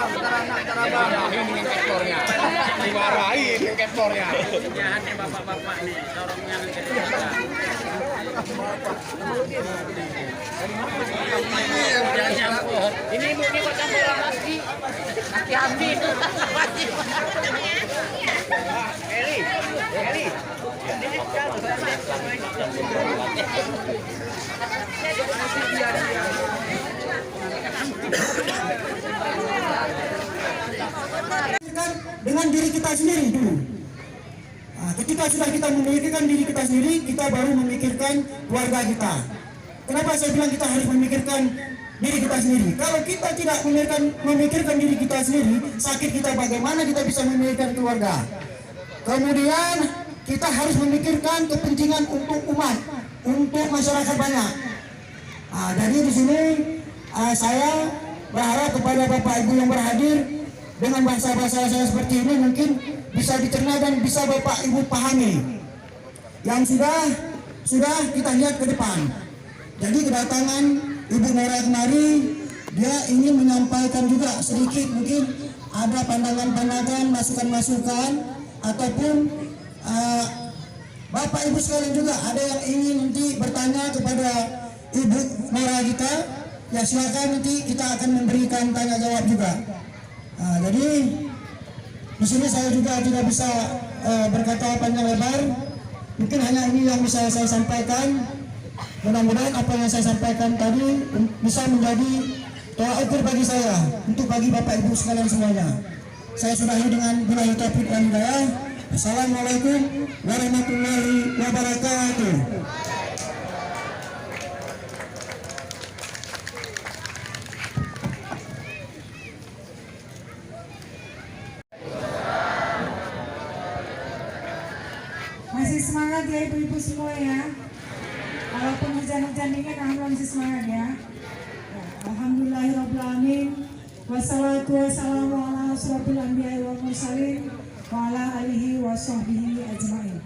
Dimarahin dengan kaptornya. Dimarahin dengan kaptornya. Jahat nih bapak-bapak nih, sorongnya jangan campur. Ini ibu ini kok campur lagi. Hati-hati itu. Eli, Eli. Dengan diri kita sendiri dulu. Ketika sudah kita memikirkan diri kita sendiri, kita baru memikirkan keluarga kita. Kenapa saya bilang kita harus memikirkan diri kita sendiri? Kalau kita tidak memikirkan diri kita sendiri, sakit kita bagaimana kita bisa memikirkan keluarga? Kemudian kita harus memikirkan kepentingan untuk umat, untuk masyarakat banyak. Jadi di sini saya berharap kepada Bapak Ibu yang berhadir, dengan bahasa-bahasa saya seperti ini mungkin bisa dicerna dan bisa Bapak Ibu pahami. Yang sudah kita lihat ke depan. Jadi kedatangan Ibu Nora kemari, dia ingin menyampaikan juga sedikit mungkin ada pandangan-pandangan, masukan-masukan, ataupun Bapak Ibu sekalian juga ada yang ingin nanti bertanya kepada Ibu Nora kita, ya silakan, nanti kita akan memberikan tanya jawab juga. Jadi di sini saya juga tidak bisa berkata panjang lebar, mungkin hanya ini yang bisa saya sampaikan. Mudah-mudahan apa yang saya sampaikan tadi bisa menjadi tolak ukur bagi saya, untuk bagi Bapak Ibu sekalian semuanya. Saya sudahi dengan billahi taufiq wal hidayah. Assalamualaikum warahmatullahi wabarakatuh. Masih semangat ya ibu-ibu semua ya. Walaupun hujan-hujan dingin, alhamdulillah masih semangat ya. Alhamdulillahirrahmanirrahim. Wassalatu wassalamu ala asyrofil anbiya'i wal mursalin wa ala alihi wa sahbihi ajma'in.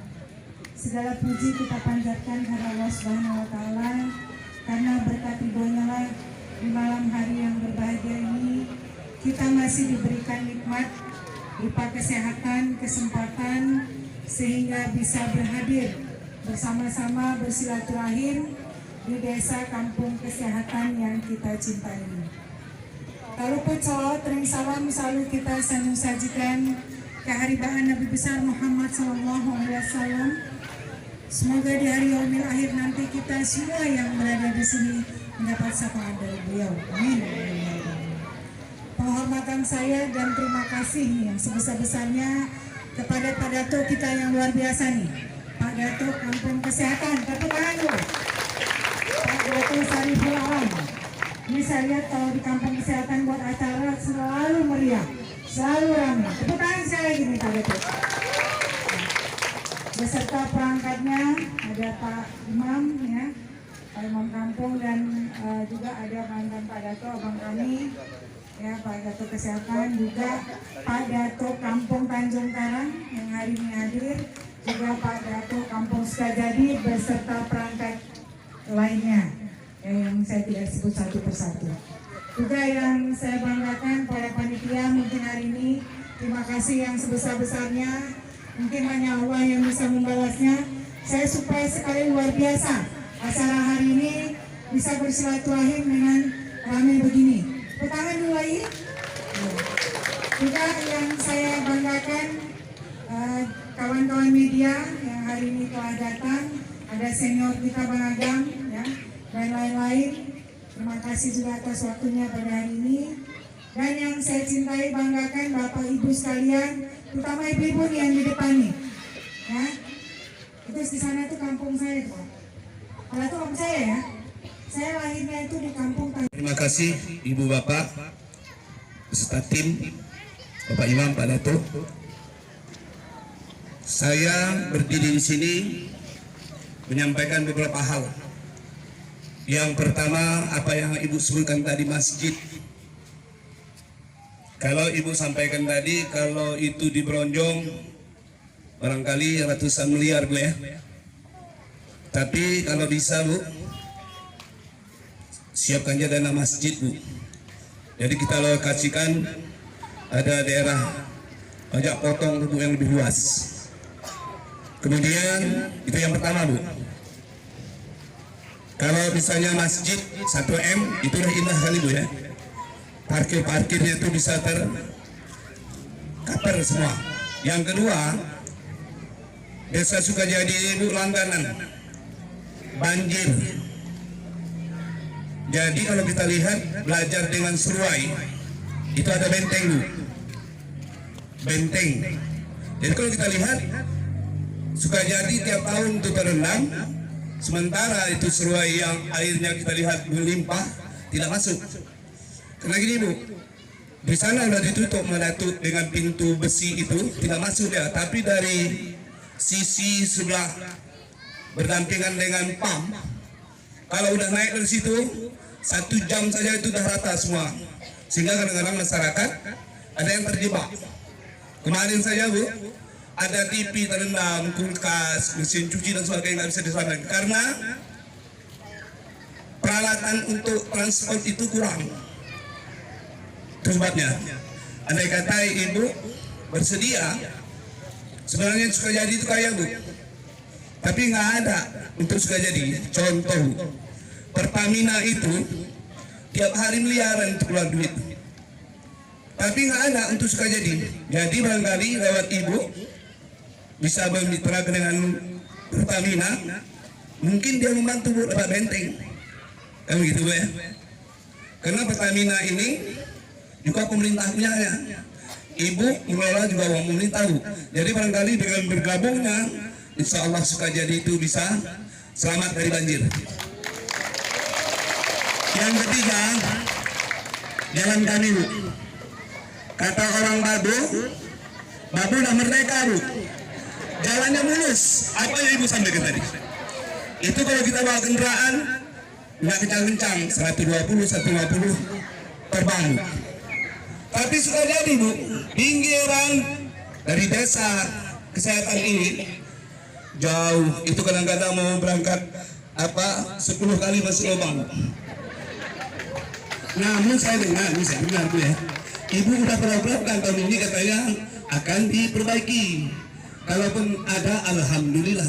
Segala puji kita panjatkan kepada Allah Subhanahu wa taala, karena berkat ridhonya lah di malam hari yang berbahagia ini kita masih diberikan nikmat berupa kesehatan, kesempatan, sehingga bisa berhadir bersama-sama bersilaturahim di desa kampung kesehatan yang kita cintai ini. Taluput salawat dan salam selalu kita sajikan keharibaan Nabi besar Muhammad SAW. Semoga di hari yaumil akhir nanti kita semua yang berada di sini mendapat syafaat dari beliau. Amin. Penghormatan saya dan terima kasih yang sebesar-besarnya kepada Pak Dato kita yang luar biasa nih, Pak Dato Kampung Kesehatan. Tepuk tangan dulu. Pak Dato Sariful Alam. Ini saya lihat kalau di Kampung Kesehatan buat acara selalu meriah, selalu ramai. Tepuk tangan sekali lagi nih Pak Dato. Beserta perangkatnya ada Pak Imam ya, Pak Imam Kampung, dan juga ada mantan Pak Dato, abang kami ya, Pak Dato Kesehatan, juga Pak Dato Kampung Tanjung Karang yang hari ini hadir, juga Pak Dato Kampung Sukajadi beserta perangkat lainnya yang saya tidak sebut satu persatu. Juga yang saya banggakan para panitia mungkin hari ini, terima kasih yang sebesar-besarnya. Mungkin hanya Allah yang bisa membalasnya. Saya supaya sekali luar biasa acara hari ini bisa bersilaturahim dengan ramai begini. Pertama dulu lagi. Juga yang saya banggakan kawan-kawan media yang hari ini telah datang, ada senior kita Bang Agam ya, dan lain-lain. Terima kasih juga atas waktunya pada hari ini. Dan yang saya cintai, banggakan Bapak Ibu sekalian, terutama ibu-ibu yang di depan nih, ya. Itu di sana itu kampung saya, Pak. Kalau itu kampung saya ya. Saya lahirnya itu di kampung. Terima kasih Ibu Bapak beserta tim, Bapak Imam, Pak Dato. Saya berdiri di sini menyampaikan beberapa hal. Yang pertama, apa yang Ibu sebutkan tadi, masjid. Kalau Ibu sampaikan tadi, kalau itu di Bronjong barangkali ratusan miliar Bu ya. Tapi kalau bisa Bu, siapkan aja dana masjid Bu. Jadi kita lokasikan ada daerah pajak potong Bu yang lebih luas. Kemudian itu yang pertama Bu. Kalau misalnya masjid 1M itu udah indah kali Bu ya. Parkirnya itu bisa tercover semua. Yang kedua, Desa Sukajadi Bu langganan banjir. Jadi kalau kita lihat belajar dengan Seruai itu ada benteng Bu. Benteng. Jadi kalau kita lihat Sukajadi tiap tahun itu terendam, sementara itu Seruai yang airnya kita lihat melimpah tidak masuk. Karena gini Bu, di sana sudah ditutup melatut dengan pintu besi itu tidak masuk ya. Tapi dari sisi sebelah berdampingan dengan PAM, kalau udah naik dari situ 1 jam saja itu udah rata semua. Sehingga kadang-kadang masyarakat ada yang terjebak. Kemarin saja Bu, ada TV terendam, kulkas, mesin cuci dan sebagainya nggak bisa diselamatkan karena peralatan untuk transport itu kurang. Itu sebabnya. Andai kata Ibu bersedia, sebenarnya Sukajadi itu kaya Bu, tapi nggak ada untuk Sukajadi. Contoh, Pertamina itu tiap hari miliaran untuk keluar duit, tapi nggak ada untuk Sukajadi. Jadi barangkali lewat Ibu bisa bermitra dengan Pertamina, mungkin dia membantu Bu lewat benteng, kan begitu Bu ya? Karena Pertamina ini juga pemerintah punyanya. Ibu mengelola juga uang pemerintah Bu. Jadi barangkali dengan bergabungnya, insya Allah Sukajadi itu bisa selamat dari banjir. Yang ketiga, jalan kami Bu. Kata orang Babu udah merdeka Bu. Jalannya mulus. Apa yang Ibu sampaikan tadi? Itu kalau kita bawa kendaraan nggak kencang-kencang, 120, 150 terbang. Tapi Sukajadi Bu, pinggiran dari desa kesehatan ini jauh. Itu kadang-kadang mau berangkat 10 kali masuk lubang. Namun saya dengar Bu ya, Ibu udah program tahun ini katanya akan diperbaiki. Kalaupun ada, alhamdulillah.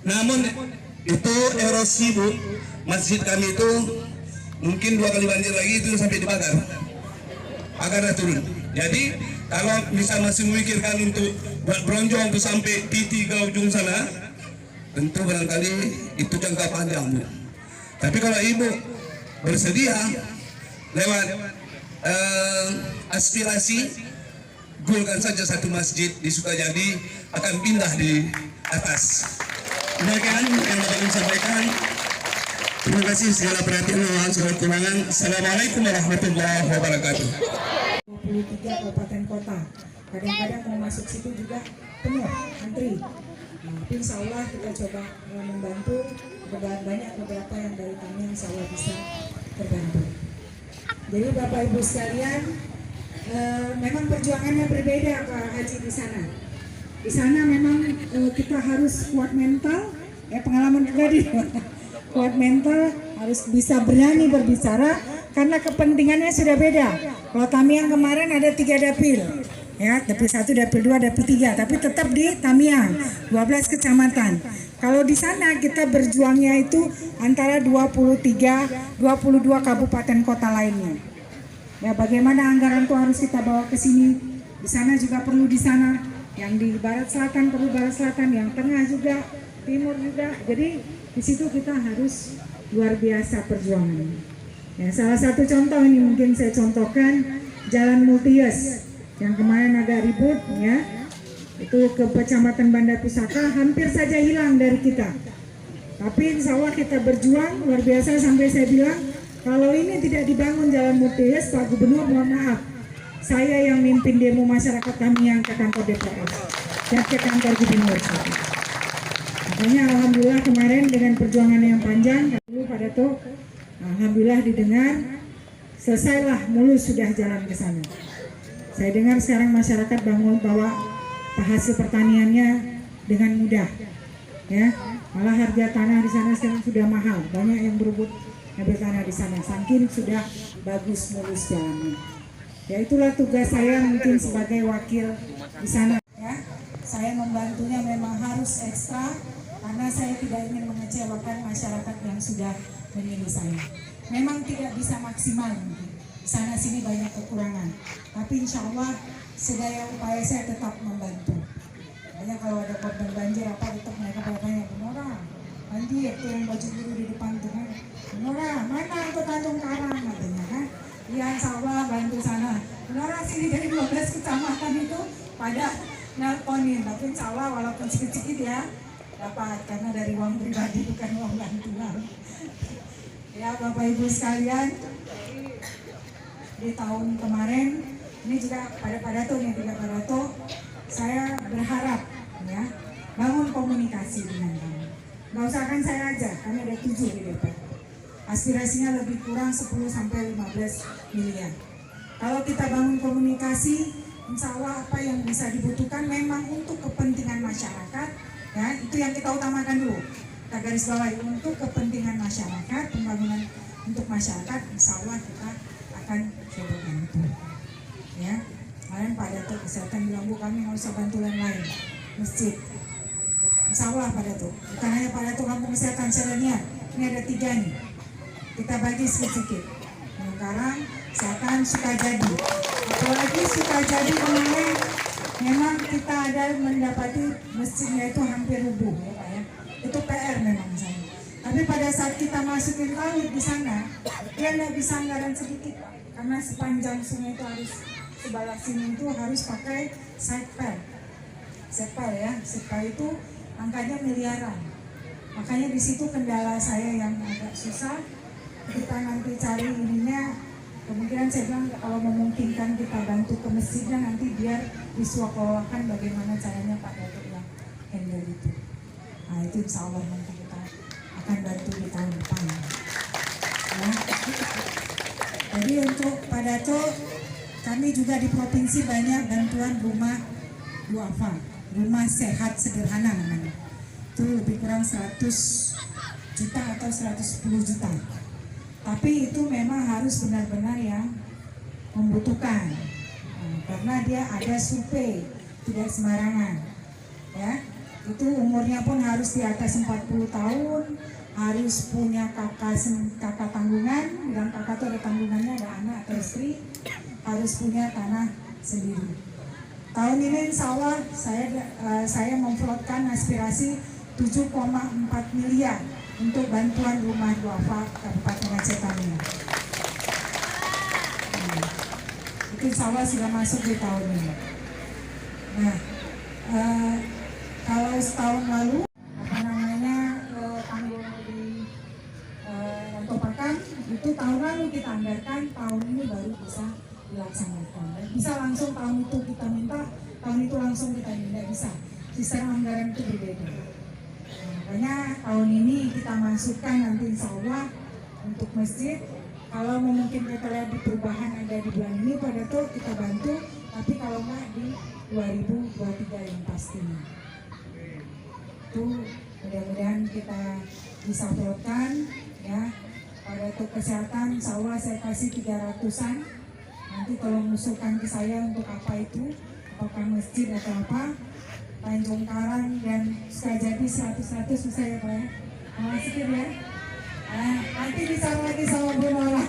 Namun itu erosi Bu, masjid kami itu mungkin 2 kali banjir lagi itu sampai dibakar. Agar turun. Jadi kalau bisa masih memikirkan untuk buat bronjong untuk sampai titik ke ujung sana, tentu barangkali itu jangka panjang Bu. Tapi kalau Ibu bersedia lewat aspirasi, gulkan saja 1 masjid di Sukajadi akan pindah di atas. Demikian yang dapat kami sampaikan. Terima kasih segala perhatian, mohon segala kekurangan. Assalamualaikum warahmatullahi wabarakatuh. 23 kabupaten kota. Kadang-kadang mau masuk situ juga penuh antri. Tapi insya Allah kita coba membantu. Banyak beberapa yang dari kami insya Allah bisa terbantu. Jadi Bapak Ibu sekalian, memang perjuangannya berbeda Pak Haji di sana. Di sana memang kita harus kuat mental, pengalaman pribadi. Kuat mental, harus bisa berani berbicara karena kepentingannya sudah beda. Kalau Tamiang kemarin ada 3 dapil, ya, dapil 1, dapil 2, dapil 3, tapi tetap di Tamiang 12 kecamatan. Kalau di sana kita berjuangnya itu antara 23, 22 kabupaten kota lainnya. Ya, bagaimana anggaran itu harus kita bawa ke sini. Di sana juga perlu di sana, yang di barat selatan perlu barat selatan, yang tengah juga, timur juga. Jadi di situ kita harus luar biasa perjuangan. Ya, salah satu contoh ini mungkin saya contohkan Jalan Multius yang kemarin agak ribut ya. Itu ke Kecamatan Banda Pusaka hampir saja hilang dari kita. Tapi insya Allah kita berjuang luar biasa sampai saya bilang kalau ini tidak dibangun Jalan Multius, Pak Gubernur mohon maaf. Saya yang mimpin demo masyarakat kami yang ke kantor DPR dan ke kantor Gubernur. Makanya alhamdulillah kemarin dengan perjuangan yang panjang dulu pada tuh alhamdulillah didengar, selesailah mulus sudah jalan ke sana. Saya dengar sekarang masyarakat bawa hasil pertaniannya dengan mudah, ya. Malah harga tanah di sana sekarang sudah mahal, banyak yang berebut ambil tanah di sana. Saking sudah bagus mulus jalannya. Ya itulah tugas saya mungkin sebagai wakil di sana. Ya, saya membantunya memang harus ekstra karena saya tidak ingin mengecewakan masyarakat yang sudah memilih saya. Memang tidak bisa maksimal mungkin. Di sana sini banyak kekurangan. Tapi insya Allah sedaya upaya saya tetap membantu. Makanya kalau ada korban banjir apa tetap mereka bertanya, Nora, banjir tuh yang baju biru di depan tuh kan. Nora, mana untuk Tanjung Karang katanya kan? Iya, insya Allah bantu sana. Nora sini dari 12 kecamatan itu pada nelponin, tapi insya Allah walaupun sedikit-sedikit ya dapat karena dari uang pribadi bukan uang bantuan. Ya Bapak Ibu sekalian, di tahun kemarin ini juga pada Padato nih, tidak Padato, saya berharap ya bangun komunikasi dengan kami. Nggak usahkan saya aja, kami ada 7 di DPR. Aspirasinya lebih kurang 10 sampai 15 miliar. Kalau kita bangun komunikasi, insya Allah apa yang bisa dibutuhkan memang untuk kepentingan masyarakat, ya itu yang kita utamakan dulu. Kita garis bawahi untuk kepentingan masyarakat, pembangunan untuk masyarakat, insya Allah kita akan coba bantu. Ya, kemarin Pak Dato Kesehatan bilang, Bu kami nggak usah bantuan lain, masjid. Insya Allah Pak Dato, bukan hanya Pak Dato Kampung Kesehatan Serenia, ini ada 3 nih. Kita bagi sedikit. Sekarang Kesehatan Sukajadi. Apalagi Sukajadi kemarin memang kita ada mendapati masjidnya itu hampir rubuh ya Pak ya. Itu PR memang saya. Tapi pada saat kita masukin laut di sana, dia nggak bisa anggaran sedikit Pak. Karena sepanjang sungai itu harus sebelah sini itu harus pakai setpel. Setpel ya, setpel itu angkanya miliaran. Makanya di situ kendala saya yang agak susah. Kita nanti cari ininya, kemungkinan saya bilang kalau memungkinkan kita bantu ke masjidnya nanti biar disuapolakan bagaimana caranya Pak Dato yang handle itu. Nah itu insya Allah nanti kita akan bantu di tahun depan. Ya. Jadi untuk Pak Dato, kami juga di provinsi banyak bantuan rumah duafa, rumah sehat sederhana namanya. Itu lebih kurang 100 juta atau 110 juta. Tapi itu memang harus benar-benar yang membutuhkan, karena dia ada survei, tidak sembarangan. Ya, itu umurnya pun harus di atas 40 tahun, harus punya kakak tanggungan, dan kakak itu ada tanggungannya, ada anak atau istri, harus punya tanah sendiri. Tahun ini insya Allah saya memplotkan aspirasi 7,4 miliar untuk bantuan rumah duafa Kabupaten Aceh Tamiang. Itu insya Allah sudah masuk di tahun ini. Nah, kalau setahun lalu tanggul di Antopakam itu tahun lalu kita anggarkan, tahun ini baru bisa dilaksanakan. Dan bisa langsung tahun itu kita minta, tahun itu langsung kita minta, bisa. Sistem anggaran itu berbeda. Makanya tahun ini kita masukkan nanti insya Allah untuk masjid. Kalau mungkin kita lihat di perubahan ada di bulan ini Pak Dato kita bantu, tapi kalau nggak di 2023 yang pastinya. Itu mudah-mudahan kita bisa plotkan ya. Pak Dato Kesehatan insya Allah saya kasih 300-an. Nanti tolong usulkan ke saya untuk apa itu, apakah masjid atau apa. Tanjung Karang dan Sukajadi 100 bisa ya Pak ya? Masukin ya? Nah, nanti bicara lagi sama Bu Nora.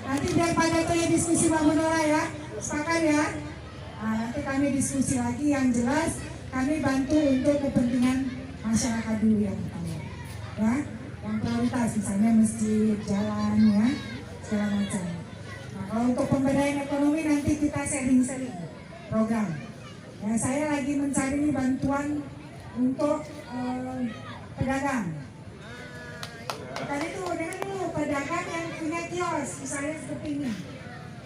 Nanti biar Pak Dato ya diskusi sama Bu Nora ya, sepakat ya? Nah, nanti kami diskusi lagi, yang jelas kami bantu untuk kepentingan masyarakat dulu yang utama ya, yang prioritas misalnya masjid, jalan ya, segala macam. Nah kalau untuk pemberdayaan ekonomi nanti kita sharing-sharing program. Ya, saya lagi mencari bantuan untuk pedagang. Tadi itu dengan dulu pedagang yang punya kios, misalnya seperti ini.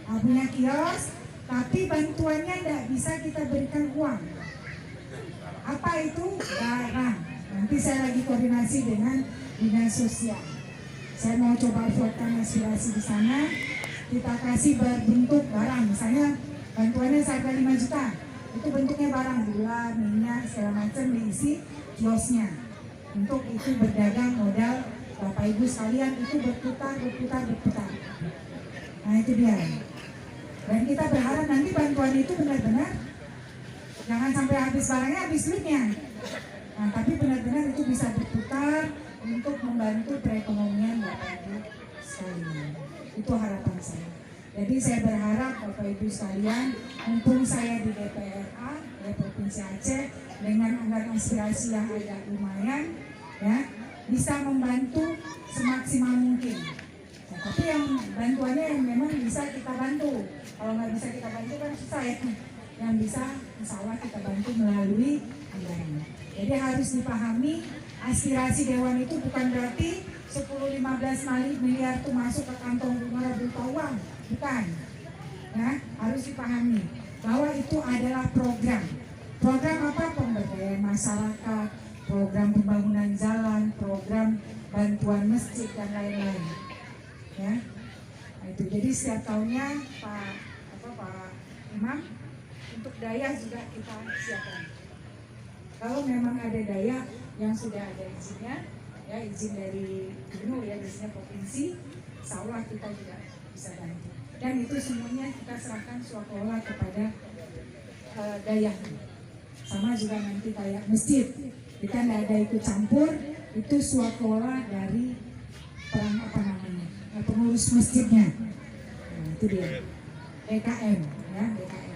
Nah, punya kios, tapi bantuannya tidak bisa kita berikan uang. Apa itu? Barang. Nanti saya lagi koordinasi dengan dinas sosial. Saya mau coba buatkan aspirasi di sana. Kita kasih berbentuk barang, misalnya bantuannya seharga 5 juta. Itu bentuknya barang, gula, minyak, segala macam diisi kiosnya. Untuk itu berdagang modal Bapak Ibu sekalian itu berputar. Nah itu dia. Dan kita berharap nanti bantuan itu benar-benar jangan sampai habis barangnya, habis duitnya. Nah, tapi benar-benar itu bisa berputar untuk membantu perekonomian Bapak Ibu sekalian. Itu harapan saya. Jadi saya berharap Bapak Ibu sekalian, mumpung saya di DPRA ya Provinsi Aceh dengan anggaran aspirasi yang agak lumayan, ya bisa membantu semaksimal mungkin. Nah, tapi yang bantuannya yang memang bisa kita bantu. Kalau nggak bisa kita bantu kan susah ya. Yang bisa insya Allah kita bantu melalui anggaran. Jadi harus dipahami aspirasi Dewan itu bukan berarti 10-15 miliar itu masuk ke kantong Bunora berupa uang, bukan. Ya, harus dipahami bahwa itu adalah program. Program apa? Pemberdayaan masyarakat, program pembangunan jalan, program bantuan masjid dan lain-lain. Ya, nah, itu. Jadi setiap tahunnya Pak Imam untuk daya juga kita siapkan. Kalau memang ada daya yang sudah ada izinnya, ya izin dari gubernur ya biasanya provinsi, insya Allah kita juga bisa bantu. Dan itu semuanya kita serahkan swakelola kepada daya. Sama juga nanti kayak masjid, kita tidak ada ikut campur, itu swakelola dari pengurus masjidnya. Nah, itu dia DKM ya DKM.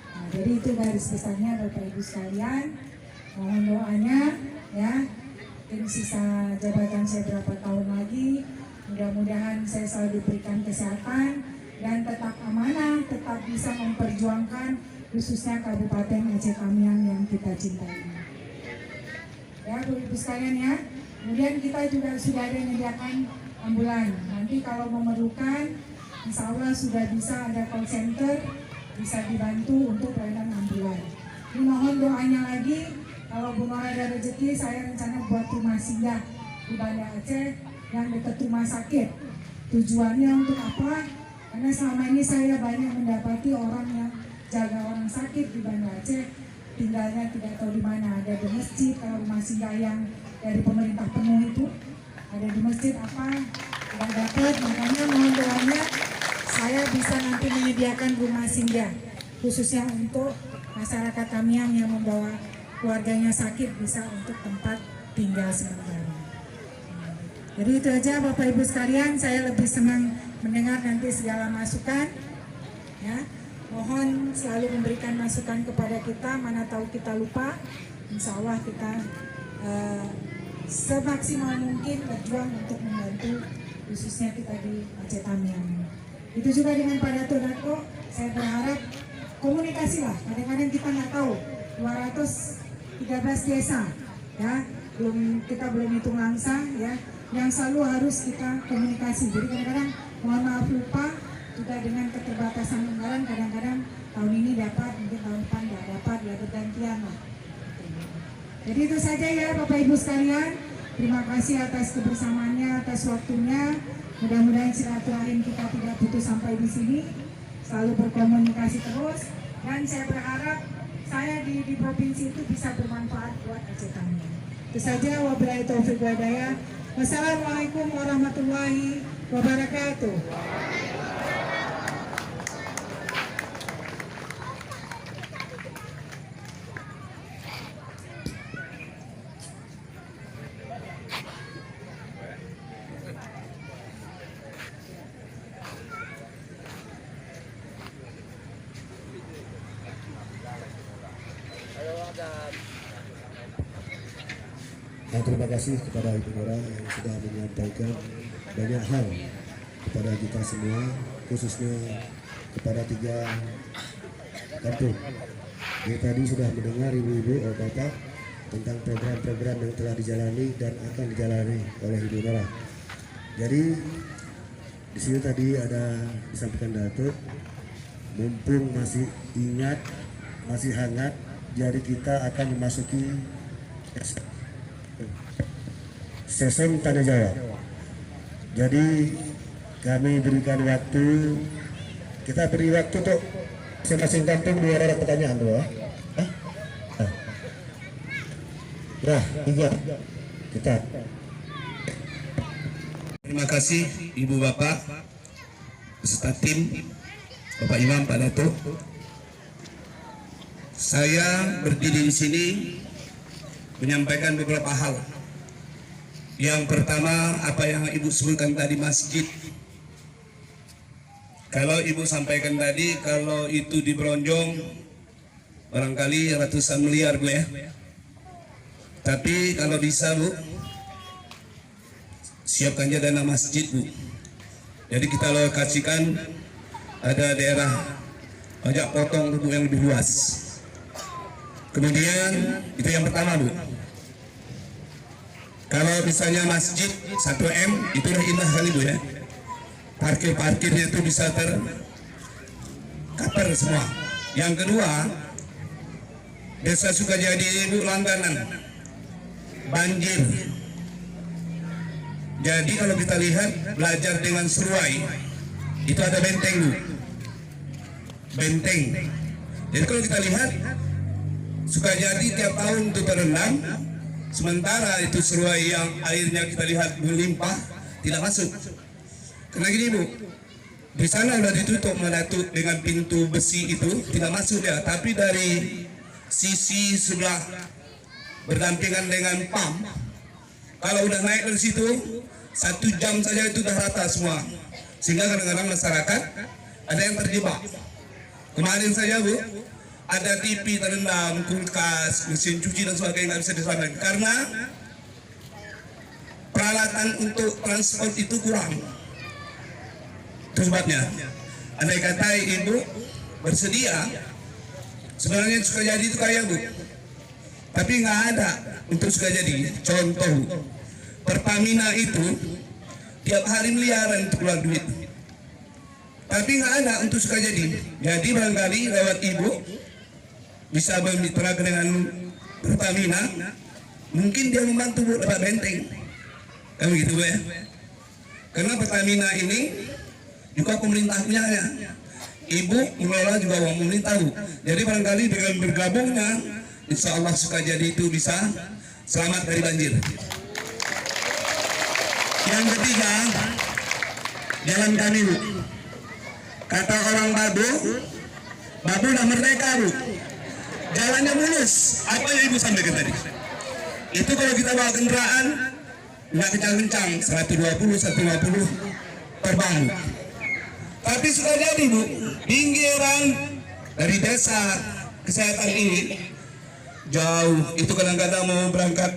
Nah, jadi itu garis besarnya Bapak Ibu sekalian. Mohon doanya ya. Mungkin sisa jabatan saya berapa tahun lagi, mudah-mudahan saya selalu diberikan kesehatan dan tetap amanah, tetap bisa memperjuangkan khususnya Kabupaten Aceh Tamiang yang kita cintai. Ya Bu Ibu sekalian ya, kemudian kita juga sudah ada menyediakan ambulan. Nanti kalau memerlukan, insya Allah sudah bisa ada call center, bisa dibantu untuk pelayanan ambulan. Ini mohon doanya lagi. Kalau Bu Nora ada rezeki, saya rencana buat rumah singgah di Banda Aceh yang dekat rumah sakit. Tujuannya untuk apa? Karena selama ini saya banyak mendapati orang yang jaga orang sakit di Banda Aceh, tinggalnya tidak tahu di mana. Ada di masjid, kalau rumah singgah yang dari pemerintah penuh itu, ada di masjid apa? Tidak dapat, makanya mohon doanya saya bisa nanti menyediakan rumah singgah, khususnya untuk masyarakat Tamiang yang membawa keluarganya sakit bisa untuk tempat tinggal sementara. Jadi itu aja Bapak Ibu sekalian, saya lebih senang mendengar nanti segala masukan. Ya, mohon selalu memberikan masukan kepada kita, mana tahu kita lupa. Insya Allah kita semaksimal mungkin berjuang untuk membantu khususnya kita di Aceh Tamiang. Itu juga dengan Pak Dato, saya berharap komunikasi lah. Kadang-kadang kita nggak tahu 213 desa, ya kita belum hitung langsung ya, yang selalu harus kita komunikasi. Jadi kadang-kadang mohon maaf lupa juga dengan keterbatasan anggaran, kadang-kadang tahun ini dapat, mungkin tahun depan nggak dapat, ya bergantian lah. Jadi itu saja ya Bapak Ibu sekalian. Terima kasih atas kebersamaannya, atas waktunya. Mudah-mudahan silaturahim kita tidak putus sampai di sini. Selalu berkomunikasi terus, dan saya berharap saya di provinsi itu bisa bermanfaat buat Aceh Tamiang. Itu saja, wabillahi taufiq wal hidayah. Wassalamualaikum warahmatullahi wabarakatuh. Nah, terima kasih kepada Ibu Nora yang sudah menyampaikan banyak hal kepada kita semua, khususnya kepada 3 kampung. Yang tadi sudah mendengar ibu-ibu bapak tentang program-program yang telah dijalani dan akan dijalani oleh Ibu Nora. Jadi di sini tadi ada disampaikan Datuk, mumpung masih ingat, masih hangat, jadi kita akan memasuki sesi tanya jawab. Jadi kami berikan waktu, kita beri waktu untuk masing-masing kampung 2 orang pertanyaan doa. Ya, 3 kita. Terima kasih Ibu Bapak beserta tim Bapak Imam, Pak Datuk, saya berdiri di sini menyampaikan beberapa hal. Yang pertama, apa yang Ibu sebutkan tadi, masjid. Kalau Ibu sampaikan tadi, kalau itu di Bronjong, barangkali ratusan miliar, Bu ya. Tapi kalau bisa, Bu, siapkan aja dana masjid, Bu. Jadi kita lokasikan ada daerah pajak potong, Bu, yang lebih luas. Kemudian itu yang pertama, Bu. Kalau misalnya masjid 1M itu udah indah kali, Bu ya. Parkirnya itu bisa tercover semua. Yang kedua, Desa Sukajadi, Bu, langganan banjir. Jadi kalau kita lihat belajar dengan Seruai itu ada benteng, Bu. Benteng. Jadi kalau kita lihat Sukajadi tiap tahun itu terendam, sementara itu Seruai yang airnya kita lihat melimpah tidak masuk. Karena gini, Bu, di sana udah ditutup Madatuk dengan pintu besi itu tidak masuk ya. Tapi dari sisi sebelah berdampingan dengan PAM, kalau udah naik dari situ 1 jam saja itu udah rata semua, sehingga kadang-kadang masyarakat ada yang terjebak. Kemarin saja, Bu, ada TV terendam, kulkas, mesin cuci dan sebagainya nggak bisa diselamatkan karena peralatan untuk transport itu kurang. Itu sebabnya. Andai kata Ibu bersedia, sebenarnya Sukajadi itu kaya, Bu, tapi nggak ada untuk Sukajadi. Contoh, Pertamina itu tiap hari miliaran untuk keluar duit, tapi nggak ada untuk Sukajadi. Jadi barangkali lewat Ibu bisa bermitra dengan Pertamina, mungkin dia membantu, Bu, dapat benteng, kan begitu, Bu ya. Karena Pertamina ini juga pemerintah punyanya, Ibu mengelola juga uang pemerintah, Bu. Jadi barangkali dengan bergabungnya, insya Allah Sukajadi itu bisa selamat dari banjir. Yang ketiga, jalan kami, Bu. Kata orang Babu udah merdeka, Bu. Jalannya mulus. Apa yang Ibu sampaikan tadi? Itu kalau kita bawa kendaraan nggak kencang-kencang, 120, 150 terbang. Tapi Sukajadi, Bu, pinggiran dari desa kesehatan ini jauh. Itu kadang-kadang mau berangkat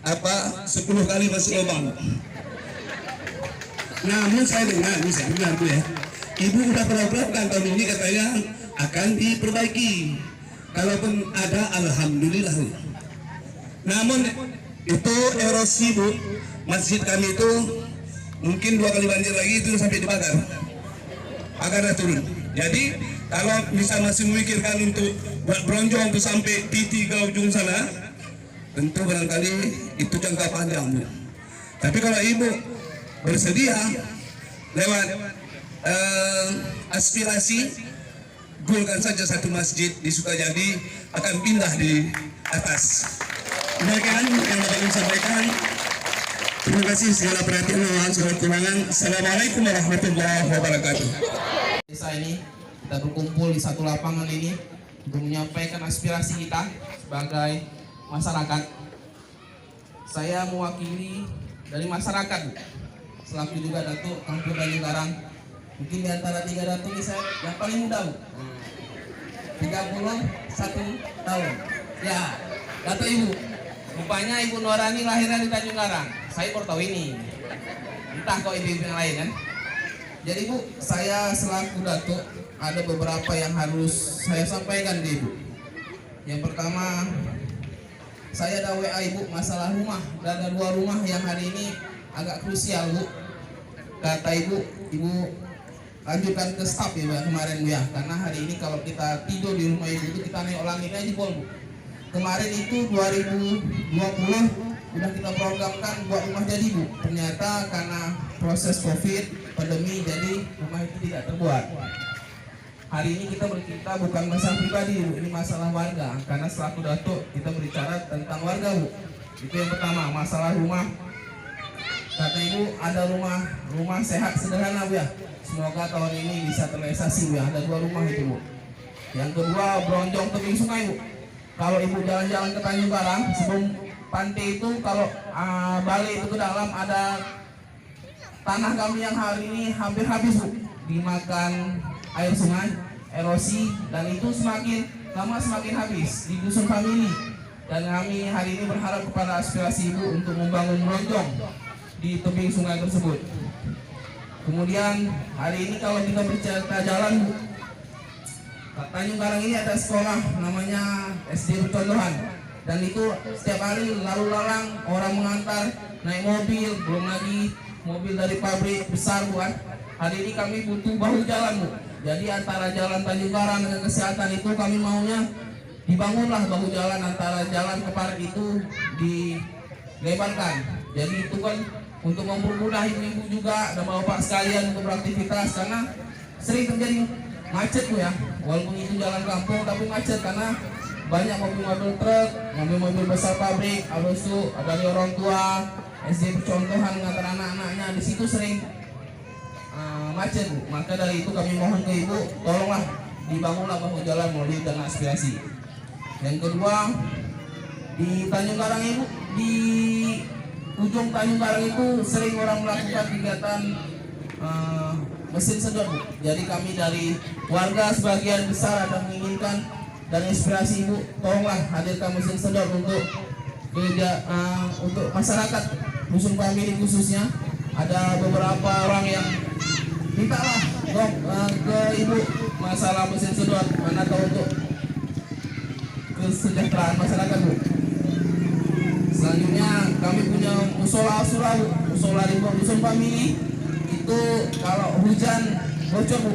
10 kali masuk lubang. Namun saya dengar, Bu ya, Ibu udah program tahun ini katanya akan diperbaiki. Kalaupun ada, alhamdulillah. Namun itu erosi, Bu. Masjid kami itu mungkin 2 kali banjir lagi itu sampai dibakar, akarnya turun. Jadi kalau bisa masih memikirkan untuk buat Bronjong untuk sampai titik ke ujung sana, tentu barangkali itu jangka panjang, Bu. Tapi kalau Ibu bersedia lewat aspirasi, gulkan saja 1 masjid di Sukajadi, akan pindah di atas. Demikian yang dapat saya sampaikan. Terima kasih segala perhatian, mohon segala kekurangan. Assalamualaikum warahmatullahi wabarakatuh. Desa ini kita berkumpul di satu lapangan ini untuk menyampaikan aspirasi kita sebagai masyarakat. Saya mewakili dari masyarakat, selaku juga Datuk Kampung Tanjung Karang. Mungkin di antara 3 Datuk ini saya yang paling muda, 31 tahun. Ya, Datuk Ibu. Rupanya Ibu Norani lahirnya di Tanjung Karang. Saya baru tahu ini. Entah kok ibu yang lain kan. Jadi, Bu, saya selaku Datuk ada beberapa yang harus saya sampaikan di Ibu. Yang pertama, saya ada WA Ibu masalah rumah. Dan ada 2 rumah yang hari ini agak krusial, Bu. Kata Ibu lanjutkan ke staf ya, Bu, kemarin, Bu ya. Karena hari ini kalau kita tidur di rumah Ibu itu kita naik langitnya jebol, Bu. Kemarin itu 2020 udah kita programkan buat rumah jadi, Bu. Ternyata karena proses COVID, pandemi, jadi rumah itu tidak terbuat. Hari ini kita bercerita bukan masalah pribadi, Bu. Ini masalah warga. Karena selaku Datuk kita berbicara tentang warga, Bu. Itu yang pertama, masalah rumah kata ibu ada rumah sehat sederhana bu ya. Semoga tahun ini bisa terrealisasi bu ya. Ada 2 rumah itu bu. Yang kedua Bronjong tebing sungai bu. Kalau ibu jalan-jalan ke Tanjung Karang sebelum pantai itu, kalau balik itu ke dalam ada tanah kami yang hari ini hampir habis bu, dimakan air sungai, erosi, dan itu semakin lama semakin habis di dusun kami ini. Dan kami hari ini berharap kepada aspirasi ibu untuk membangun Bronjong di tebing sungai tersebut. Kemudian hari ini kalau kita bercerita jalan bu, Tanjung Karang ini ada sekolah namanya SD Percontohan, dan itu setiap hari lalu lalang orang mengantar naik mobil, belum lagi mobil dari pabrik besar bu kan. Hari ini kami butuh bahu jalan bu. Jadi antara jalan Tanjung Karang dengan kesehatan itu kami maunya dibangunlah bahu jalan antara jalan ke park itu dilebarkan. Jadi itu kan untuk mempermudah ibu-ibu juga dan bapak sekalian untuk beraktivitas, karena sering terjadi macet bu ya. Walaupun itu jalan kampung tapi macet karena banyak mobil-mobil truk, mobil-mobil besar pabrik, habis itu dari orang tua SD Percontohan mengantar anak-anaknya di situ sering macet bu. Maka dari itu kami mohon ke ibu, tolonglah dibangunlah bahu jalan melalui dana aspirasi. Yang kedua di Tanjung Karang ibu, di ujung Tanjung Karang itu sering orang melakukan kegiatan mesin sedot bu. Jadi kami dari warga sebagian besar ada menginginkan dan inspirasi ibu, tolonglah hadirkan mesin sedot untuk untuk masyarakat dusun kami ini khususnya. Ada beberapa orang yang mintalah ke ibu masalah mesin sedot, mana tahu untuk kesejahteraan masyarakat bu. Selanjutnya kami punya musola Asura bu, musola di dusun kami itu kalau hujan bocor bu.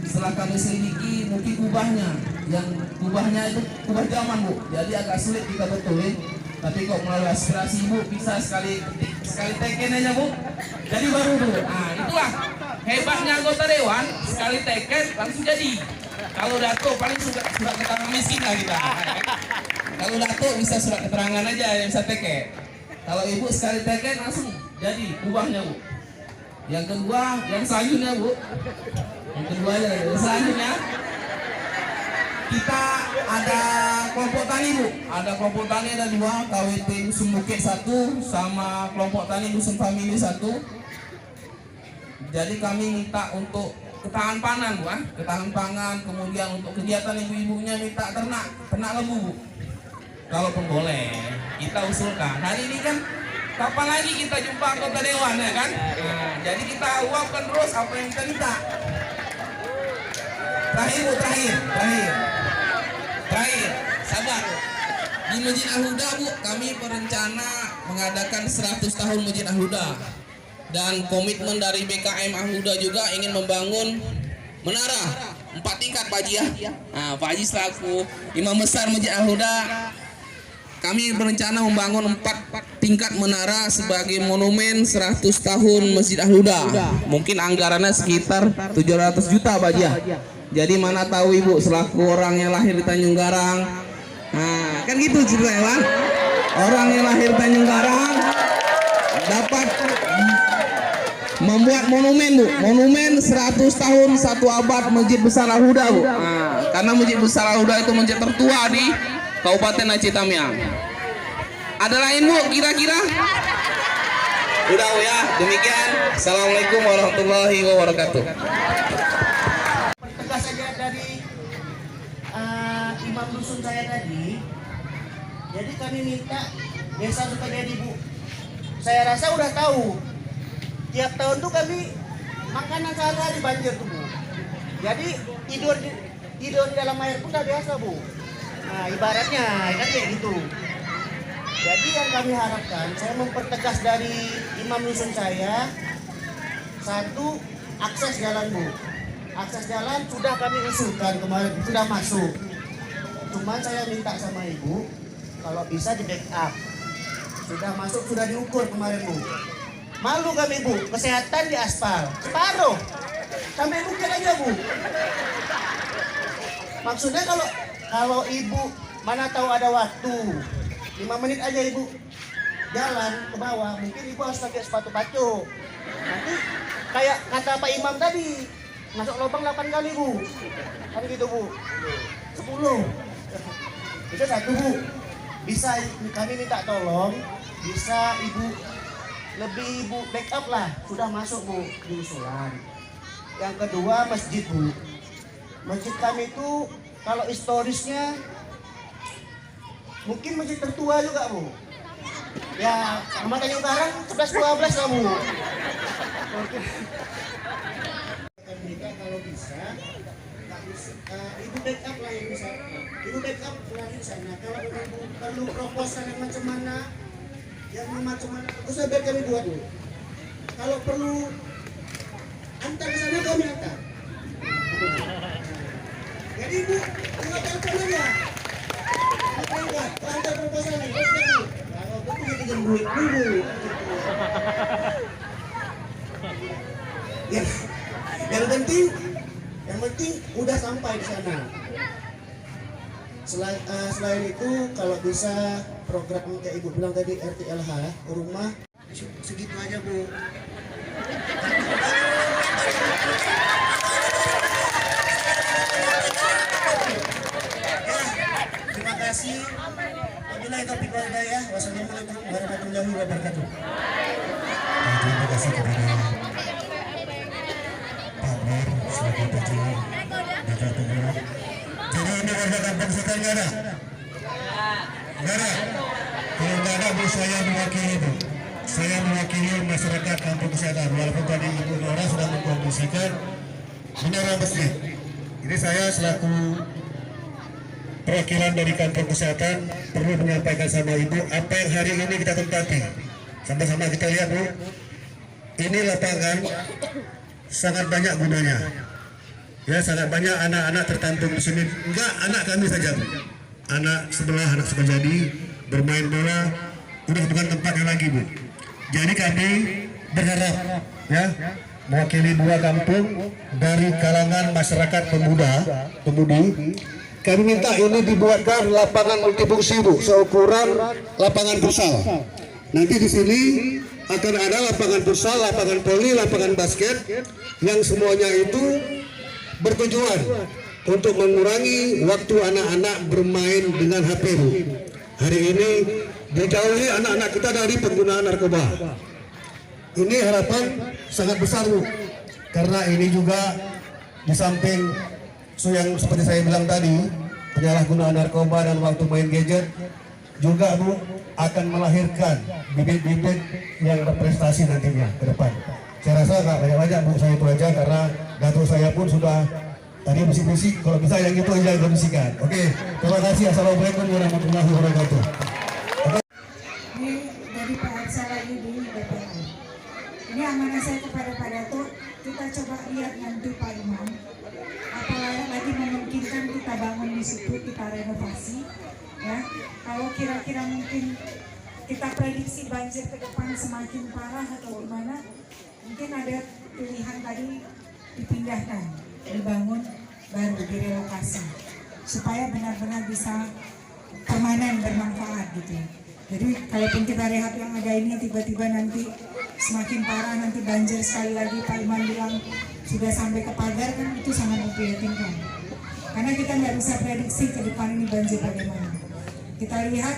Setelah kami selidiki mungkin kubahnya itu kubah zaman bu, jadi agak sulit kita betulin. Tapi kok melalui aspirasi ibu bisa sekali teken aja bu, jadi baru bu. Nah itulah hebatnya anggota dewan, sekali teken langsung jadi. Kalau dato paling surat keterangan miskin lah kita. Kalau dato bisa surat keterangan aja yang bisa teken. Kalau ibu sekali teken langsung jadi kubahnya bu. Yang kedua, yang selanjutnya bu, selanjutnya kita ada kelompok tani bu. Ada kelompok tani ada 2, KWT Dusun Bukit 1 sama kelompok tani Dusun Family 1. Jadi kami minta untuk ketahanan pangan bu, ketahanan pangan. Kemudian untuk kegiatan ibu-ibunya minta ternak lembu bu. Kalaupun boleh kita usulkan. Hari ini kan kapan lagi kita jumpa anggota dewan ya kan? Nah, jadi kita uapkan terus apa yang kita minta. Terakhir bu, terakhir, sabar. Di Masjid Al-Huda bu, kami berencana mengadakan 100 tahun Masjid Al-Huda. Dan komitmen dari BKM Al-Huda juga ingin membangun menara 4 tingkat Pak Haji ya. Nah, Pak Haji selaku Imam Besar Masjid Al-Huda, kami berencana membangun 4 tingkat menara sebagai monumen 100 tahun Masjid Al-Huda. Mungkin anggarannya sekitar 700 juta Pak Haji ya. Jadi mana tahu ibu selaku orang yang lahir di Tanjung Karang, nah kan gitu ceritanya Pak. Orang yang lahir di Tanjung Karang dapat membuat monumen bu, monumen 100 tahun 1 abad Masjid Besar Al-Huda bu. Nah, karena Masjid Besar Al-Huda itu masjid tertua di Kabupaten Aceh Tamiang. Ada lain bu kira-kira? Udah bu ya, demikian. Assalamualaikum warahmatullahi wabarakatuh. Saja dari imam dusun saya tadi, jadi kami minta desa Sukajadi bu. Saya rasa udah tahu, tiap tahun tuh kami makanan sehari-hari banjir tuh bu. Jadi tidur di dalam air pun udah biasa bu. Nah ibaratnya kan kayak gitu. Jadi yang kami harapkan, saya mempertegas dari imam dusun saya, 1, akses jalan bu. Akses jalan sudah kami usulkan kemarin, sudah masuk. Cuman saya minta sama ibu, kalau bisa di backup. Sudah masuk, sudah diukur kemarin bu. Malu kami bu, kesehatan di aspal, separuh. Sampai bukit aja bu. Maksudnya kalau ibu mana tahu ada waktu, 5 menit aja ibu. jalan ke bawah, mungkin ibu harus pakai sepatu pacu. Nanti kayak kata Pak Imam tadi, masuk lubang 8 kali bu, kan gitu bu, 10. Itu satu bu. Bisa kami minta tolong, bisa ibu lebih ibu backup lah, sudah masuk bu di usulan. Yang kedua masjid bu, masjid kami itu kalau historisnya mungkin masjid tertua juga bu. Ya sama Tanjung Karang 11-12 lah bu. Kalau bisa ibu backup lah yang bisa, ibu backup lah di sana. Kalau perlu proposal yang macam mana, usah biar kami buat dulu. Kalau perlu antar ke sana kami antar. Jadi ibu tinggal telepon aja. Enggak, antar proposalnya. Kalau itu jadi duit dulu. Yang penting udah sampai di sana. Selain itu kalau bisa program kayak ibu bilang tadi RTLH ke rumah segitu aja bu. Terima kasih. Wabillahi taufiq wal hidayah. Wassalamualaikum warahmatullahi wabarakatuh. Terima kasih kepada Pak Mer selaku Pecil Desa Tenggerak. Jadi ini warga kampung sekitar nggak ada? Nggak ada? Kalau nggak ada bu, saya mewakili bu. Saya mewakili masyarakat kampung kesehatan. Walaupun tadi Ibu Nora sudah mengkondisikan menara masjid. Ini saya selaku perwakilan dari kampung kesehatan perlu menyampaikan sama Ibu apa yang hari ini kita tempati. Sama-sama kita lihat bu. Ini lapangan sangat banyak gunanya. Ya, sangat banyak anak-anak tertampung di sini. Enggak anak kami saja, bu. Anak sebelah, anak Sukajadi bermain bola, udah bukan tempatnya lagi, bu. Jadi kami berharap, ya, mewakili dua kampung dari kalangan masyarakat pemudi, kami minta ini dibuatkan lapangan multifungsi, bu, seukuran lapangan futsal. Nanti di sini akan ada lapangan futsal, lapangan voli, lapangan basket, yang semuanya itu bertujuan untuk mengurangi waktu anak-anak bermain dengan HP. Hari ini dijauhi anak-anak kita dari penggunaan narkoba. Ini harapan sangat besar bu, karena ini juga di samping yang seperti saya bilang tadi, penyalahgunaan narkoba dan waktu main gadget juga bu akan melahirkan bibit-bibit yang berprestasi nantinya ke depan. Saya rasa nggak banyak-banyak bu, saya itu aja karena datuk saya pun sudah tadi bisik-bisik, kalau bisa yang itu aja yang bisikan. Oke, terima kasih. Assalamualaikum warahmatullahi wabarakatuh. Ini dari Pak Arsa lagi di DPR. Ini amanah saya kepada Pak Datuk, kita coba lihat nanti Pak Imam, apalagi lagi memungkinkan kita bangun di situ, kita renovasi. Ya, kalau kira-kira mungkin kita prediksi banjir ke depan semakin parah atau gimana, mungkin ada pilihan tadi dipindahkan, dibangun baru, direlokasi supaya benar-benar bisa permanen bermanfaat gitu. Jadi kalaupun kita rehat yang ada ini tiba-tiba nanti semakin parah, nanti banjir sekali lagi, Pak Iman bilang sudah sampai ke pagar, kan itu sangat memprihatinkan. Karena kita nggak bisa prediksi ke depan ini banjir bagaimana. Kita lihat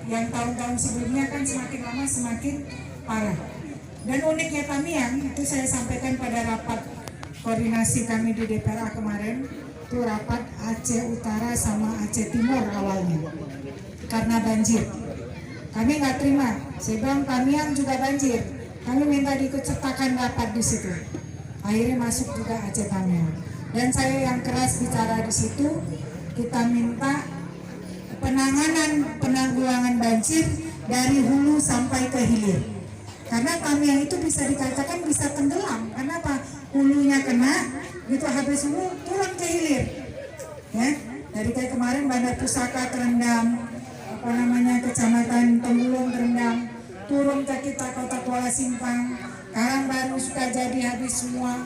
yang tahun-tahun sebelumnya kan semakin lama semakin parah. Dan uniknya Tamiang, itu saya sampaikan pada rapat koordinasi kami di DPR kemarin, itu rapat Aceh Utara sama Aceh Timur awalnya, karena banjir. Kami nggak terima, saya bilang Tamiang juga banjir, kami minta diikut sertakan rapat di situ. Akhirnya masuk juga Aceh Tamiang. Dan saya yang keras bicara di situ, kita minta penanggulangan banjir dari hulu sampai ke hilir. Karena Tamiang itu bisa dikatakan bisa tenggelam. Kenapa? Hulunya kena, gitu habis hulu turun ke hilir. Ya, dari kayak kemarin Bandar Pusaka terendam, Kecamatan Tenggulung terendam, turun ke kita Kota Kuala Simpang, Karangbaru Sukajadi habis semua,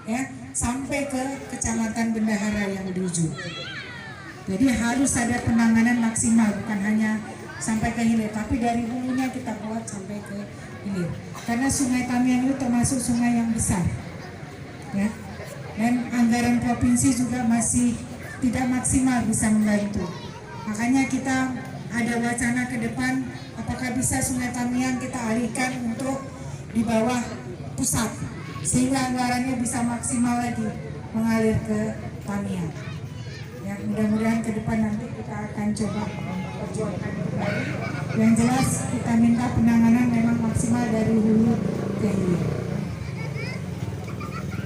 ya, sampai ke Kecamatan Bendahara yang di ujung. Jadi harus ada penanganan maksimal, bukan hanya sampai ke hilir, tapi dari hulunya kita buat sampai ke hilir. Karena Sungai Tamiang itu termasuk sungai yang besar, ya. Dan anggaran provinsi juga masih tidak maksimal bisa membantu. Makanya kita ada wacana ke depan, apakah bisa Sungai Tamiang kita alihkan untuk di bawah pusat, sehingga anggarannya bisa maksimal lagi mengalir ke Tamiang. Ya, mudah-mudahan ke depan nanti kita akan coba perjuangkan kembali. Yang jelas kita minta penanganan memang maksimal dari hulu ke hilir.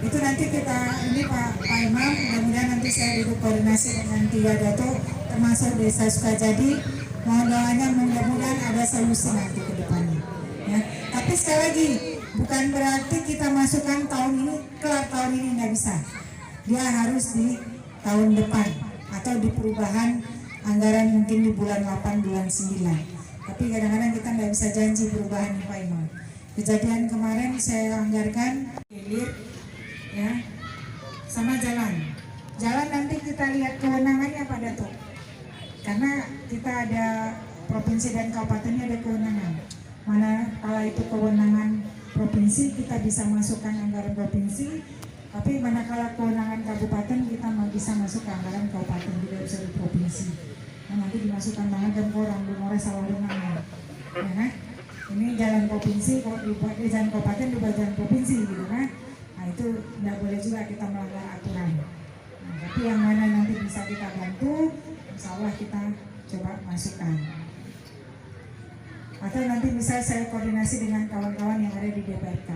Itu nanti kita, ini Pak Imam, mudah-mudahan nanti saya duduk koordinasi dengan 3 dato termasuk Desa Sukajadi. Mohon doanya mudah-mudahan ada solusi nanti ke depannya. Ya. Tapi sekali lagi, bukan berarti kita masukkan tahun ini, kelar tahun ini nggak bisa. Dia harus di tahun depan atau di perubahan anggaran mungkin di bulan 8, bulan 9. Tapi kadang-kadang kita nggak bisa janji perubahan Pak Imam. Kejadian kemarin saya anggarkan hilir, ya, sama jalan. Jalan nanti kita lihat kewenangannya Pak Dato. Karena kita ada provinsi dan kabupatennya ada kewenangan. Mana kalau itu kewenangan provinsi kita bisa masukkan anggaran provinsi, tapi manakala kewenangan kabupaten kita bisa masuk ke anggaran kabupaten, tidak bisa di provinsi. Nah, nanti dimasukkan banget dan orang di Mora Sawarungan. Ya kan? Ini jalan provinsi, kalau di jalan kabupaten di jalan provinsi gitu kan. Nah itu tidak boleh juga kita melanggar aturan. Nah, tapi yang mana nanti bisa kita bantu, insya Allah kita coba masukkan. Atau nanti bisa saya koordinasi dengan kawan-kawan yang ada di DPRK,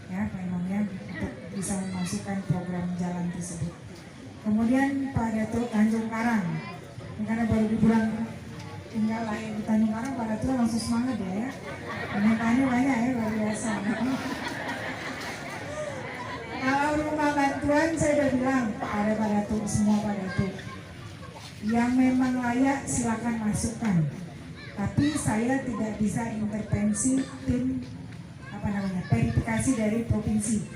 ya Pak Imamnya, untuk bisa memasukkan program jalan tersebut. Kemudian Pak Dato Tanjung Karang, karena baru di bulan tinggal lahir di Tanjung Karang, Pak Dato langsung semangat ya. Penyampaiannya banyak ya, luar biasa. Kalau rumah bantuan saya udah bilang pada Pak Dato, semua Pak Dato, yang memang layak silakan masukkan. Tapi saya tidak bisa intervensi tim verifikasi dari provinsi.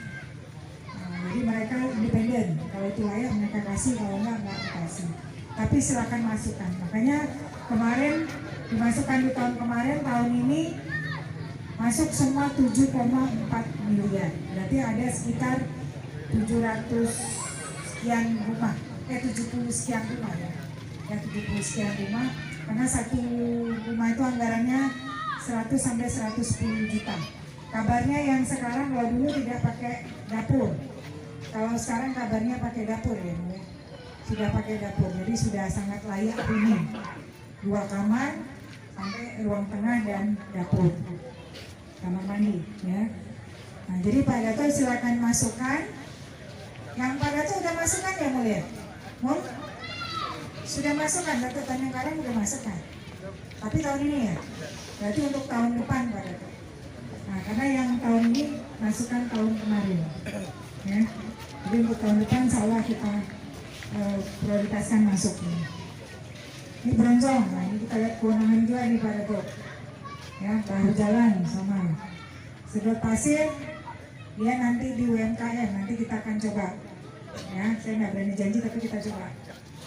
Nah, jadi mereka independen. Kalau itu layak mereka kasih, kalau enggak kasih. Tapi silakan masukkan. Makanya kemarin dimasukkan di tahun kemarin, tahun ini masuk semua 7,4 miliar. Berarti ada sekitar 700 sekian rumah, 70 sekian rumah ya. Ya 70 sekian rumah. Karena satu rumah itu anggarannya 100 sampai 110 juta. Kabarnya yang sekarang kalau dulu tidak pakai dapur. Kalau sekarang kabarnya pakai dapur ya, sudah pakai dapur. Jadi sudah sangat layak huni. 2 kamar sampai ruang tengah dan dapur, kamar mandi ya. Nah, jadi Pak Dato silakan masukkan. Yang Pak Dato udah masukkan ya mulia? Sudah masukkan, Dato Tanjung Karang udah masukkan. Tapi tahun ini ya, berarti untuk tahun depan Pak Dato. Nah, karena yang tahun ini masukkan tahun kemarin, ya. Jadi untuk tahun depan, insya Allah kita prioritaskan masuk ini. Ini Bronjong, nah ini kita lihat kewenangan juga nih Pak Dato. Ya, bahu jalan sama. Sedot pasir, dia nanti di UMKM, nanti kita akan coba. Ya, saya nggak berani janji tapi kita coba.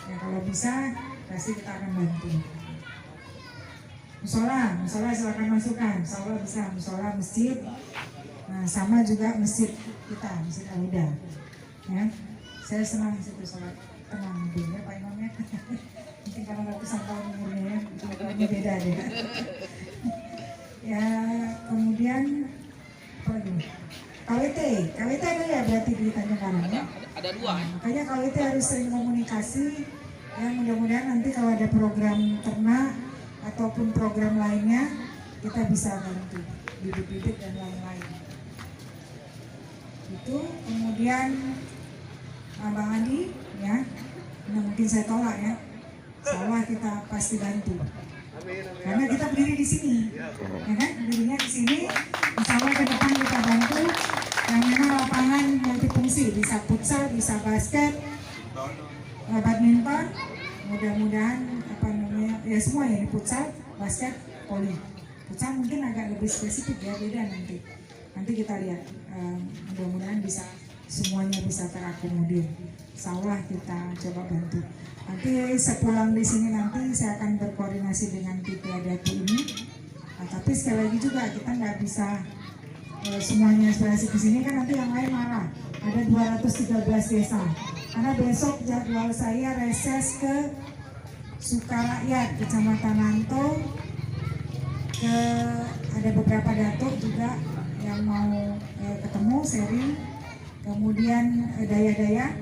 Ya kalau bisa pasti kita akan bantu. Musola silakan masukkan. Musola bisa, musola masjid. Nah sama juga masjid kita, masjid Al-Huda. Ya, saya senang situ sholat tenang dulu ya Pak Imamnya. Mungkin karena ratusan tahun umurnya ya, umurnya beda deh. Ya kemudian apa lagi? KWT ada ya berarti di Tanjung Karang ya? Ada 2. Nah, makanya KWT harus sering komunikasi. Ya mudah-mudahan nanti kalau ada program ternak ataupun program lainnya kita bisa bantu bibit-bibit dan lain-lain. Itu kemudian Bang Andi ya, nah, mungkin saya tolak ya. Insyaallah kita pasti bantu. Karena kita berdiri di sini, ya kan? Berdirinya di sini. Insyaallah ke depan kita bantu. Yang memang lapangan multifungsi, bisa futsal, bisa basket, badminton. Mudah-mudahan ya semua ya di futsal, basket, voli. Futsal mungkin agak lebih spesifik ya, beda nanti. Nanti kita lihat. Mudah-mudahan bisa semuanya bisa terakomodir. Insyaallah kita coba bantu. Nanti sepulang di sini nanti saya akan berkoordinasi dengan tiga datu ini. Nah, tapi sekali lagi juga kita nggak bisa semuanya aspirasi ke sini, kan nanti yang lain marah. Ada 213 desa. Karena besok jadwal saya reses ke Sukarakyat, Kecamatan Nanto, ada beberapa datuk juga yang mau ketemu sharing, kemudian daya-daya.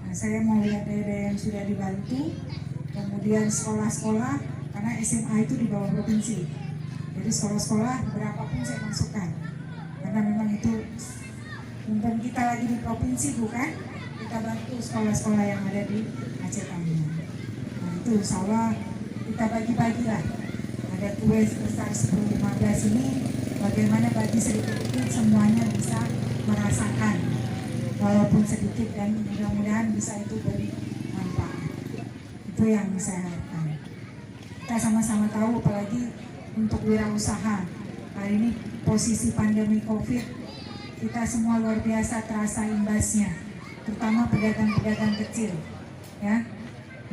Nah, saya mau lihat daya-daya yang sudah dibantu, kemudian sekolah-sekolah, karena SMA itu di bawah provinsi. Jadi sekolah-sekolah berapapun saya masukkan, karena memang itu mumpung kita lagi di provinsi, bukan, kita bantu sekolah-sekolah yang ada di Aceh Tamiang. Nah itu insya Allah kita bagi-bagilah. Ada kue sebesar 10-15 ini, bagaimana bagi sedikit-sedikit semuanya bisa merasakan, walaupun sedikit, dan mudah-mudahan bisa itu bermanfaat. Itu yang saya harapkan. Kita sama-sama tahu, apalagi untuk wirausaha. Hari ini posisi pandemi COVID, kita semua luar biasa terasa imbasnya, terutama pedagang-pedagang kecil. Ya,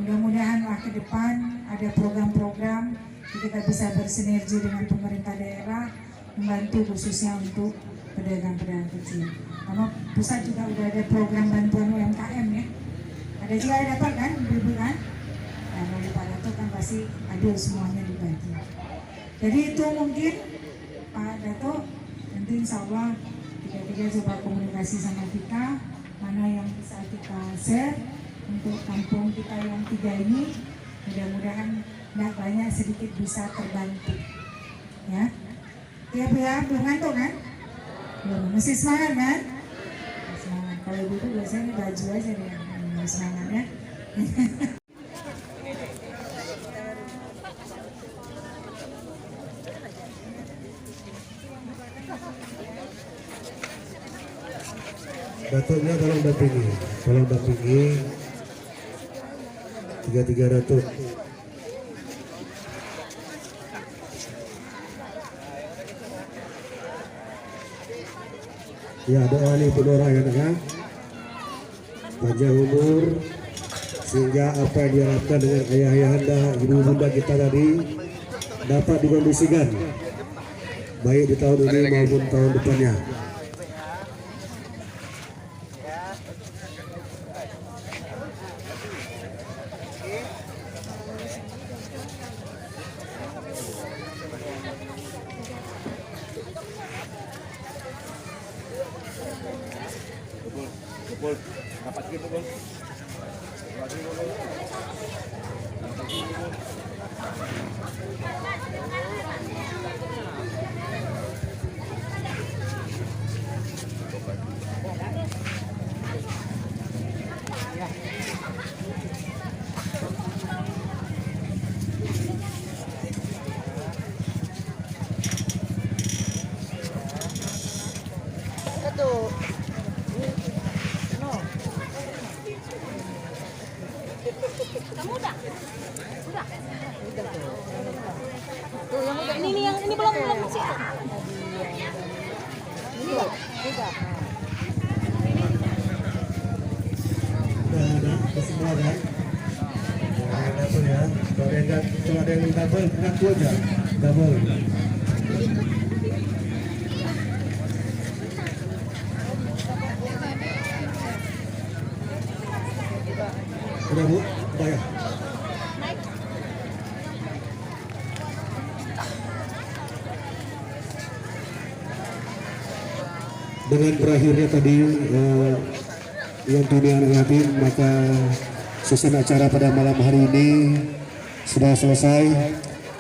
mudah-mudahan ke depan ada program-program kita bisa bersinergi dengan pemerintah daerah, membantu khususnya untuk pedagang-pedagang kecil. Karena pusat juga udah ada program bantuan UMKM ya. Ada juga yang dapat kan, ibu-ibu kan? Nah, dari Pak Dato kan pasti adil semuanya dibagi. Jadi itu mungkin Pak Dato, nanti insya Allah tiga-tiga coba komunikasi sama kita, mana yang bisa kita share untuk kampung kita yang 3 ini. Mudah-mudahan nggak banyak, sedikit bisa terbantu. Ya, ya Bu ya, belum ngantuk kan? Belum, mesti semangat kan? Semangat. Kalau ibu biasanya ini baju aja deh yang semangat ya. Datuknya tolong dampingi tiga datuk. Ya, doa nih Penora ya kan, panjang umur sehingga apa yang diharapkan dengan ayah-ayahanda, ibu bunda kita tadi dapat dikondisikan baik di tahun ini maupun tahun depannya. Ini belum sih. Ada semua kan? Double ya. Kalau ada yang double, ngaku aja. Double. Udah Bu, bayar. Dengan berakhirnya tadi yang dunia yatim, maka susun acara pada malam hari ini sudah selesai.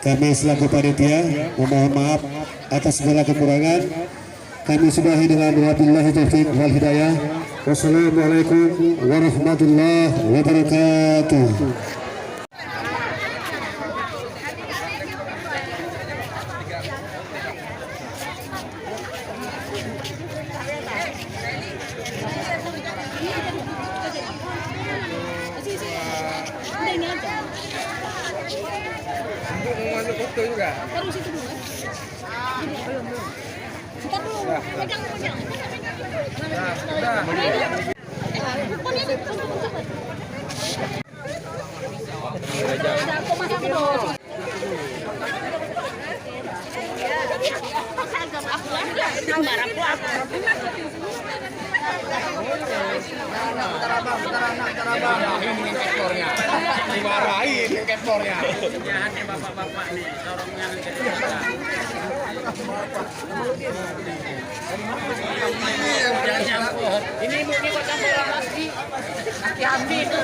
Kami selaku panitia memohon maaf atas segala kekurangan. Kami sudahi dengan wabillahi taufiq wal hidayah. Wassalamualaikum warahmatullahi wabarakatuh. Mau foto juga. Terus itu dulu. Belum. Kita dulu pegang. Udah. Aku masak dong. Dimarahin dengan kaptornya. Dimarahin dengan kaptornya. Bapak-bapak nih, dorongnya ini ibu ini kok campur lagi. Hati-hati itu.